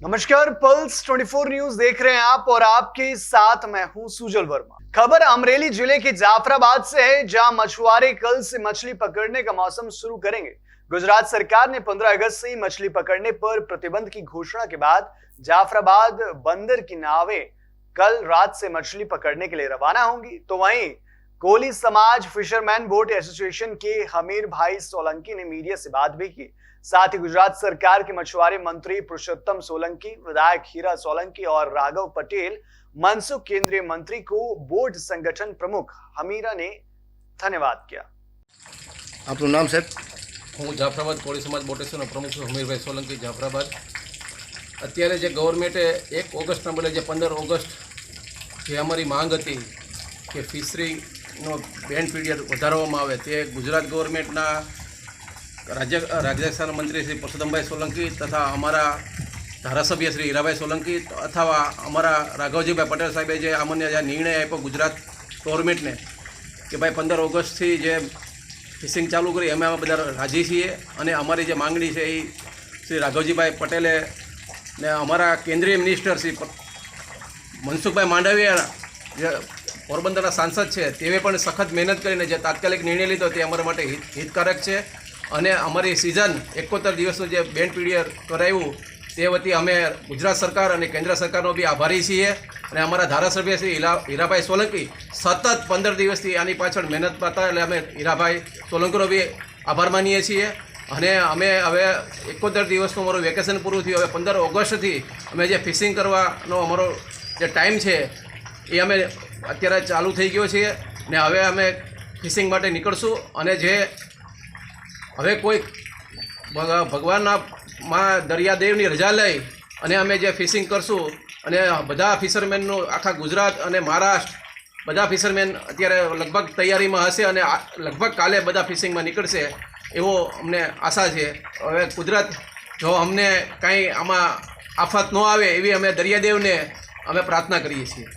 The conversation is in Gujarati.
नमस्कार, पल्स 24 न्यूज देख रहे हैं आप और आपके साथ मैं हूं सुजल वर्मा। खबर अमरेली जिले के जाफराबाद से है, जहां मछुआरे कल से मछली पकड़ने का मौसम शुरू करेंगे। गुजरात सरकार ने 15 अगस्त से ही मछली पकड़ने पर प्रतिबंध की घोषणा के बाद जाफराबाद बंदर की नावें कल रात से मछली पकड़ने के लिए रवाना होंगी। तो वहीं कोली समाज फिशरमैन बोट एसोसिएशन के हमीर भाई सोलंकी ने मीडिया से बात भी की। साथ ही गुजरात सरकार के मछुआरे मंत्री पुरुषोत्तम सोलंकी, विधायक हीरा सोलंकी और राघव पटेल मनसुख केंद्रीय मंत्री को बोट संगठन प्रमुख हमीरा ने धन्यवाद किया। आपનું નામ સાહેબ? હું જાફરાબાદ કોળી સમાજ બોટ એસોસિએશનનો પ્રમુખ છું, હમીરભાઈ સોલંકી, જાફરાબાદ। અત્યારે જે ગવર્મેન્ટે 1 ઓગસ્ટના બદલે જે 15 ઓગસ્ટ જે અમારી માંગ હતી કે ફિશરીનો બેન્ડ પીરિયડ વધારવામાં આવે, તે ગુજરાત ગવર્મેન્ટના રાજ્યકક્ષાના મંત્રી શ્રી પુરુષોત્તમભાઈ સોલંકી તથા અમારા ધારાસભ્ય શ્રી હીરાભાઈ સોલંકી અથવા અમારા રાઘવજીભાઈ પટેલ સાહેબે જે અમને જે નિર્ણય આપ્યો ગુજરાત ગવર્મેન્ટને કે ભાઈ 15 ઓગસ્ટથી જે ફિશિંગ ચાલુ કરી, અમે બધા રાજી છીએ અને અમારી જે માંગણી છે એ શ્રી રાઘવજીભાઈ પટેલે ને અમારા કેન્દ્રીય મિનિસ્ટર શ્રી મનસુખભાઈ માંડવિયા જે પોરબંદરના સાંસદ છે તેવે પણ સખત મહેનત કરીને જે તાત્કાલિક નિર્ણય લીધો તે અમારા માટે હિતકારક છે અને અમારી સિઝન 71 દિવસનું જે બેન્ડ પીરિયડ કરાવ્યું તે વતી અમે ગુજરાત સરકાર અને કેન્દ્ર સરકારનો બી આભારી છીએ અને અમારા ધારાસભ્ય શ્રી હીરાભાઈ સોલંકી સતત 15 દિવસથી આની પાછળ મહેનત કરતા, એટલે અમે હીરાભાઈ સોલંકીનો બી આભાર માનીએ છીએ અને અમે હવે 71 દિવસનું અમારું વેકેશન પૂરું થયું, હવે 15 ઓગસ્ટથી અમે જે ફિશિંગ કરવાનો અમારો જે ટાઈમ છે એ અમે અત્યારે ચાલુ થઈ ગયો છે ને હવે અમે ફિશિંગ માટે નીકળશું અને જે હવે કોઈ ભગવાનના માં દરિયાદેવની રજા લઈ અને અમે જે ફિશિંગ કરશું અને બધા ફિશરમેનનું આખા ગુજરાત અને મહારાષ્ટ્ર બધા ફિશરમેન અત્યારે લગભગ તૈયારીમાં હશે અને લગભગ કાલે બધા ફિશિંગમાં નીકળશે એવો અમને આશા છે। હવે કુદરત જો અમને કાંઈ આમાં આફત ન આવે એવી અમે દરિયાદેવને અમે પ્રાર્થના કરીએ છીએ।